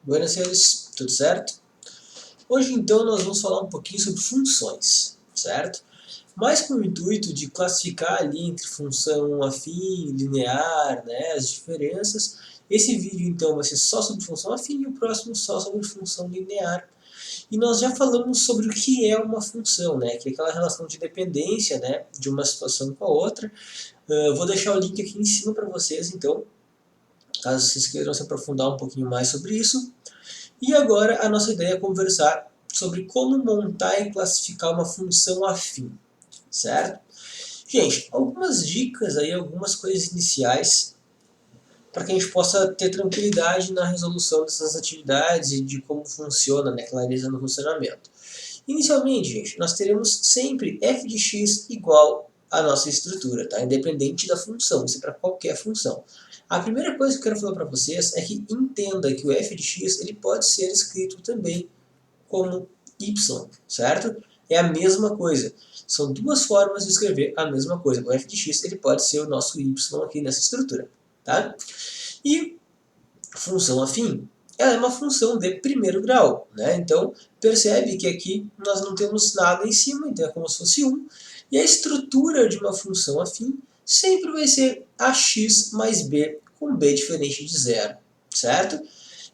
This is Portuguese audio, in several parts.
Buenas, senhores, tudo certo? Hoje então nós vamos falar um pouquinho sobre funções, certo? Mais com o intuito de classificar ali entre função afim, linear, né, as diferenças. Esse vídeo então vai ser só sobre função afim e o próximo só sobre função linear. E nós já falamos sobre o que é uma função, né, que é aquela relação de dependência, né, de uma situação com a outra. Vou deixar o link aqui em cima para vocês, então, caso vocês queiram se aprofundar um pouquinho mais sobre isso. E agora a nossa ideia é conversar sobre como montar e classificar uma função afim, certo? Gente, algumas dicas aí, algumas coisas iniciais para que a gente possa ter tranquilidade na resolução dessas atividades e de como funciona, né, clareza no funcionamento. Inicialmente, gente, nós teremos sempre f de x igual à nossa estrutura, tá? Independente da função, isso é para qualquer função. A primeira coisa que eu quero falar para vocês é que entenda que o f de x ele pode ser escrito também como y, certo? É a mesma coisa. São duas formas de escrever a mesma coisa. O f de x ele pode ser o nosso y aqui nessa estrutura, tá? E função afim, ela é uma função de primeiro grau, né? Então, percebe que aqui nós não temos nada em cima, então é como se fosse 1. E a estrutura de uma função afim sempre vai ser ax mais b com b diferente de zero, certo?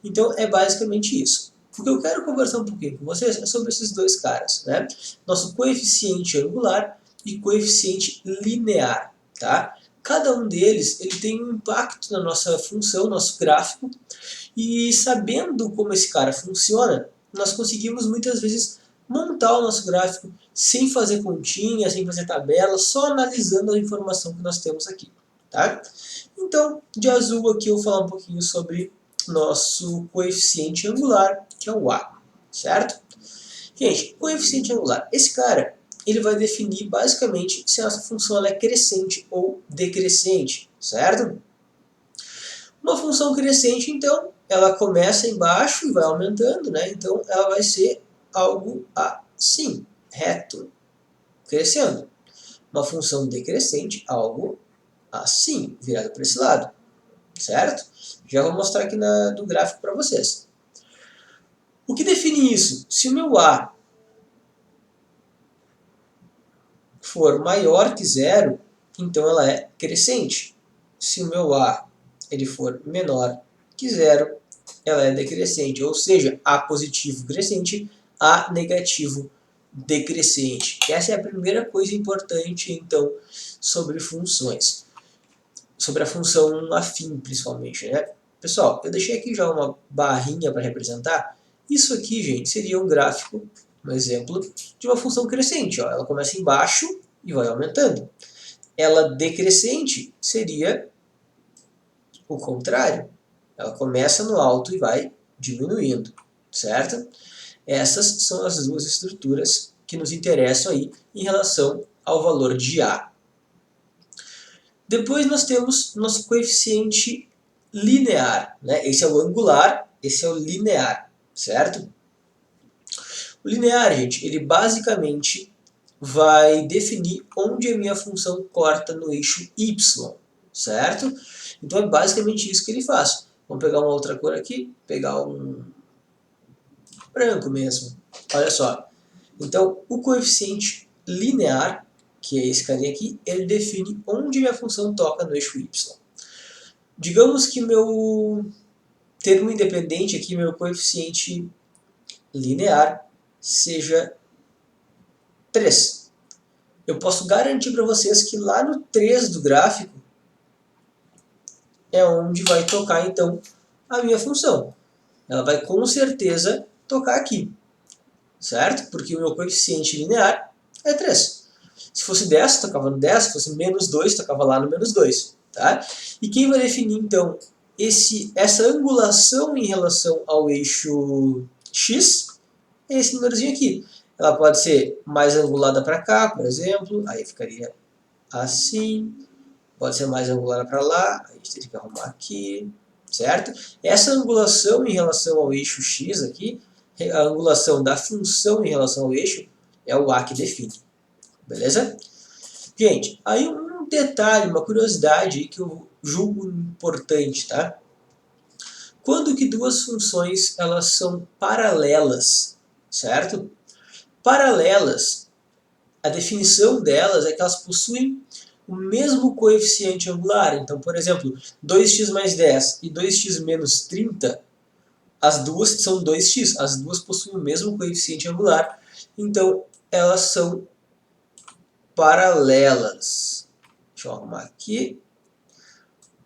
Então, é basicamente isso. O que eu quero conversar um pouquinho com vocês é sobre esses dois caras, né? Nosso coeficiente angular e coeficiente linear, tá? Cada um deles ele tem um impacto na nossa função, nosso gráfico, e sabendo como esse cara funciona, nós conseguimos muitas vezes montar o nosso gráfico sem fazer continha, sem fazer tabela, só analisando a informação que nós temos aqui, tá? Então, de azul aqui eu vou falar um pouquinho sobre nosso coeficiente angular, que é o A, certo? Gente, coeficiente angular. Esse cara, ele vai definir basicamente se a nossa função ela é crescente ou decrescente, certo? Uma função crescente, então, ela começa embaixo e vai aumentando, né? Então, ela vai ser algo assim, reto, crescendo. Uma função decrescente, algo assim, virado para esse lado, certo? Já vou mostrar aqui no gráfico para vocês. O que define isso? Se o meu A for maior que zero, então ela é crescente. Se o meu A ele for menor que zero, ela é decrescente, ou seja, A positivo crescente, A negativo decrescente. Essa é a primeira coisa importante, então, sobre funções. Sobre a função afim, principalmente, né? Pessoal, eu deixei aqui já uma barrinha para representar. Isso aqui, gente, seria um gráfico, um exemplo, de uma função crescente. Ó. Ela começa embaixo e vai aumentando. Ela decrescente seria o contrário. Ela começa no alto e vai diminuindo, certo? Essas são as duas estruturas que nos interessam aí em relação ao valor de A. Depois nós temos nosso coeficiente linear, né? Esse é o angular, esse é o linear, certo? O linear, gente, ele basicamente vai definir onde a minha função corta no eixo y, certo? Então é basicamente isso que ele faz. Vamos pegar uma outra cor aqui, pegar um branco mesmo. Olha só. Então, o coeficiente linear, que é esse carinha aqui, ele define onde minha função toca no eixo y. Digamos que meu termo independente aqui, meu coeficiente linear, seja 3. Eu posso garantir para vocês que lá no 3 do gráfico é onde vai tocar, então, a minha função. Ela vai com certeza tocar aqui, certo? Porque o meu coeficiente linear é 3. Se fosse 10, tocava no 10, se fosse menos 2, tocava lá no menos 2. Tá? E quem vai definir, então, essa angulação em relação ao eixo x é esse númerozinho aqui. Ela pode ser mais angulada para cá, por exemplo, aí ficaria assim. Pode ser mais angulada para lá, a gente teria que arrumar aqui, certo? Essa angulação em relação ao eixo x aqui, a angulação da função em relação ao eixo, é o A que define, beleza? Gente, aí um detalhe, uma curiosidade que eu julgo importante, tá? Quando que duas funções elas são paralelas, certo? Paralelas, a definição delas é que elas possuem o mesmo coeficiente angular. Então, por exemplo, 2x mais 10 e 2x menos 30, as duas são 2x, as duas possuem o mesmo coeficiente angular, então elas são paralelas. Deixa eu arrumar aqui.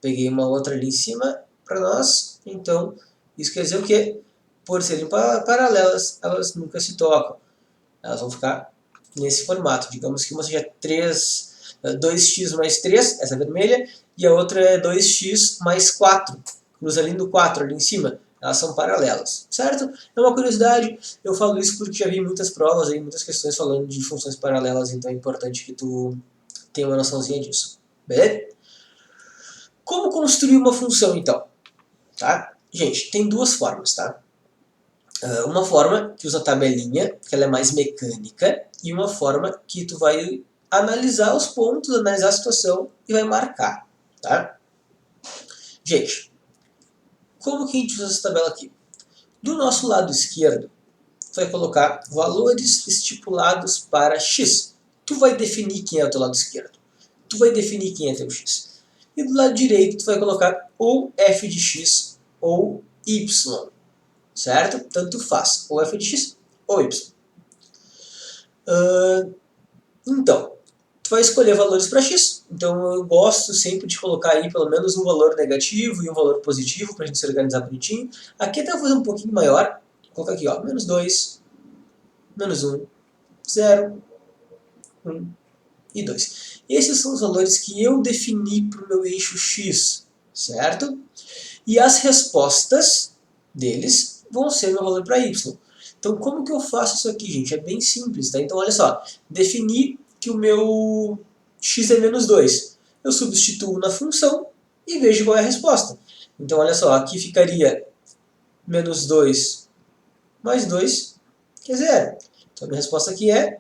Peguei uma outra ali em cima para nós. Então, isso quer dizer o quê? Por serem paralelas, elas nunca se tocam. Elas vão ficar nesse formato. Digamos que uma seja 2x mais 3, essa vermelha, e a outra é 2x mais 4. Cruza ali no 4, ali em cima. Elas são paralelas, certo? É uma curiosidade, eu falo isso porque já vi muitas provas, aí, muitas questões falando de funções paralelas, então é importante que tu tenha uma noçãozinha disso. Beleza? Como construir uma função, então? Tá? Gente, tem duas formas, tá? Uma forma que usa a tabelinha, que ela é mais mecânica, e uma forma que tu vai analisar os pontos, analisar a situação e vai marcar, tá? Gente, como que a gente usa essa tabela aqui? Do nosso lado esquerdo, tu vai colocar valores estipulados para x. Tu vai definir quem é o teu lado esquerdo. Tu vai definir quem é teu x. E do lado direito, tu vai colocar ou f de x ou y. Certo? Tanto faz. Ou f de x ou y. Então, tu vai escolher valores para x. Então, eu gosto sempre de colocar aí pelo menos um valor negativo e um valor positivo para a gente se organizar bonitinho. Aqui até eu vou fazer um pouquinho maior. Vou colocar aqui, ó, menos 2, menos 1, 0, 1 e 2. Esses são os valores que eu defini para o meu eixo x, certo? E as respostas deles vão ser meu valor para y. Então, como que eu faço isso aqui, gente? É bem simples, tá? Então, olha só. Defini que o meu x é menos 2. Eu substituo na função e vejo qual é a resposta. Então, olha só. Aqui ficaria menos 2 mais 2, que é 0. Então, a minha resposta aqui é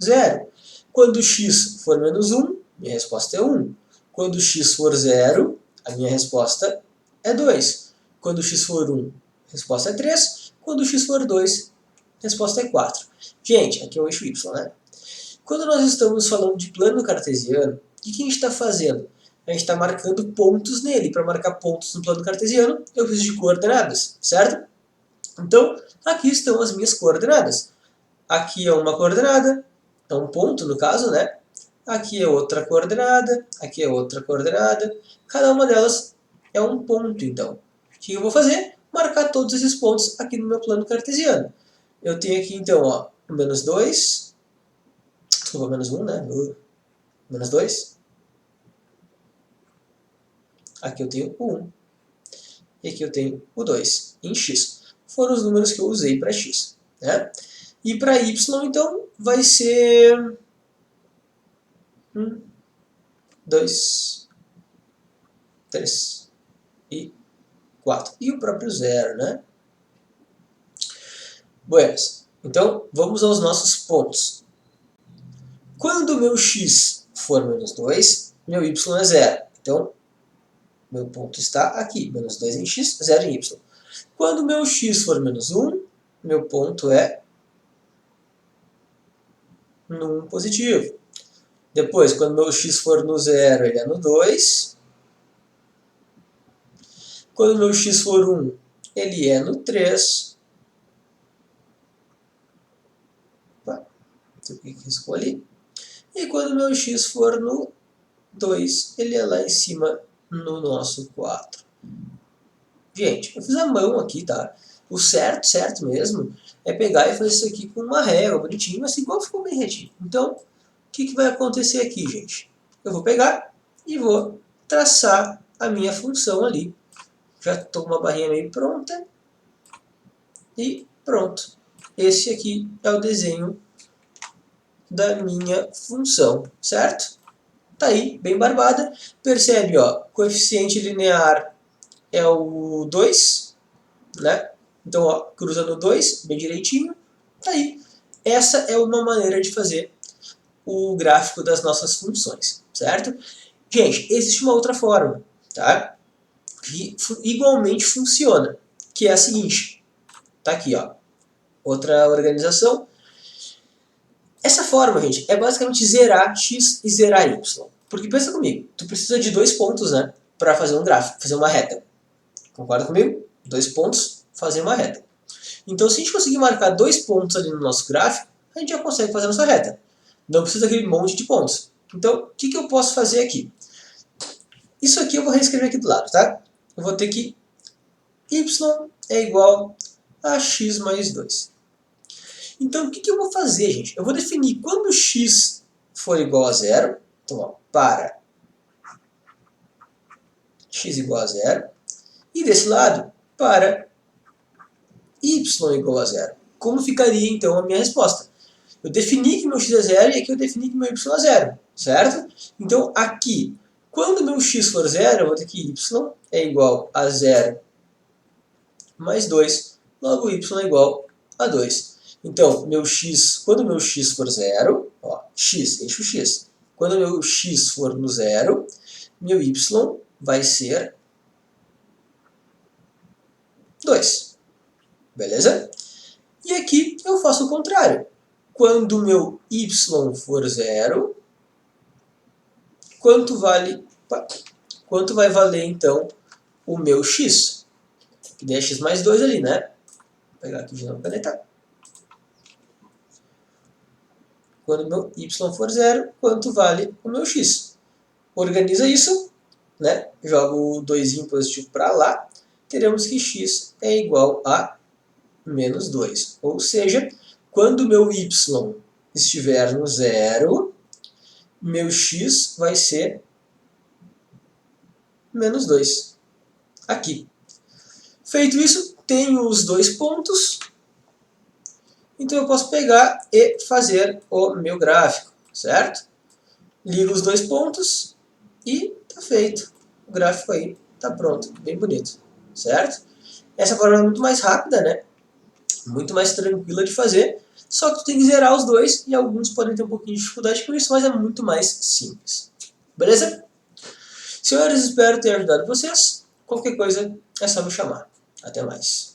0. Quando x for menos 1, minha resposta é 1. Quando x for 0, a minha resposta é 2. Quando x for 1, a resposta é 3. Quando x for 2, a resposta é 4. Gente, aqui é o eixo y, né? Quando nós estamos falando de plano cartesiano, o que a gente está fazendo? A gente está marcando pontos nele. Para marcar pontos no plano cartesiano, eu preciso de coordenadas, certo? Então, aqui estão as minhas coordenadas. Aqui é uma coordenada, é um ponto no caso, né? Aqui é outra coordenada, aqui é outra coordenada. Cada uma delas é um ponto, então. O que eu vou fazer? Marcar todos esses pontos aqui no meu plano cartesiano. Eu tenho aqui, então, ó, menos 2, desculpa, menos 1, né? Menos 2. Aqui eu tenho o 1. E aqui eu tenho o 2 em x. Foram os números que eu usei para x, né? E para y, então, vai ser 1, 2, 3 e 4. E o próprio 0, né? Buenas. Então, vamos aos nossos pontos. Quando o meu x for menos 2, meu y é 0. Então, meu ponto está aqui. Menos 2 em x, 0 em y. Quando o meu x for menos 1, meu ponto é no 1 positivo. Depois, quando meu x for no 0, ele é no 2. Quando meu x for 1, ele é no 3. Opa, o que eu escolhi? E quando meu x for no 2, ele é lá em cima no nosso 4. Gente, eu fiz a mão aqui, tá? O certo mesmo, é pegar e fazer isso aqui com uma régua, bonitinho, mas igual ficou bem retinho. Então, o que vai acontecer aqui, gente? Eu vou pegar e vou traçar a minha função ali. Já estou com uma barrinha meio pronta. E pronto. Esse aqui é o desenho da minha função, certo? Tá aí, bem barbada. Percebe, ó, coeficiente linear é o 2, né? Então, ó, cruza no 2, bem direitinho. Tá aí. Essa é uma maneira de fazer o gráfico das nossas funções, certo? Gente, existe uma outra forma, tá? que igualmente funciona, que é a seguinte. Tá aqui, ó. Outra organização. Essa forma, gente, é basicamente zerar x e zerar y. Porque pensa comigo, tu precisa de 2 pontos, né, para fazer um gráfico, fazer uma reta. Concorda comigo? 2 pontos, fazer uma reta. Então, se a gente conseguir marcar 2 pontos ali no nosso gráfico, a gente já consegue fazer a nossa reta. Não precisa daquele monte de pontos. Então, o que eu posso fazer aqui? Isso aqui eu vou reescrever aqui do lado, tá? Eu vou ter que y é igual a x mais 2. Então, o que eu vou fazer, gente? Eu vou definir quando x for igual a zero. Então, ó, para x igual a zero. E desse lado, para y igual a zero. Como ficaria, então, a minha resposta? Eu defini que meu x é zero e aqui eu defini que meu y é zero, certo? Então, aqui, quando meu x for zero, eu vou ter que y é igual a zero mais 2, logo y é igual a 2. Então, meu x, quando meu x for zero, ó, x, eixo x. Quando meu x for no zero, meu y vai ser 2. Beleza? E aqui eu faço o contrário. Quando meu y for zero, quanto vai valer, então, o meu x? Que daí é x mais 2 ali, né? Vou pegar aqui de novo a caneta. Quando meu y for zero, quanto vale o meu x? Organiza isso, né? Jogo o 2 positivo para lá. Teremos que x é igual a menos 2. Ou seja, quando meu y estiver no zero, meu x vai ser menos 2. Aqui. Feito isso, tenho os 2 pontos. Então eu posso pegar e fazer o meu gráfico, certo? Ligo os 2 pontos e está feito. O gráfico aí está pronto, bem bonito, certo? Essa forma é muito mais rápida, né? Muito mais tranquila de fazer, só que tu tem que zerar os dois e alguns podem ter um pouquinho de dificuldade com isso, mas é muito mais simples. Beleza? Senhores, espero ter ajudado vocês. Qualquer coisa é só me chamar. Até mais.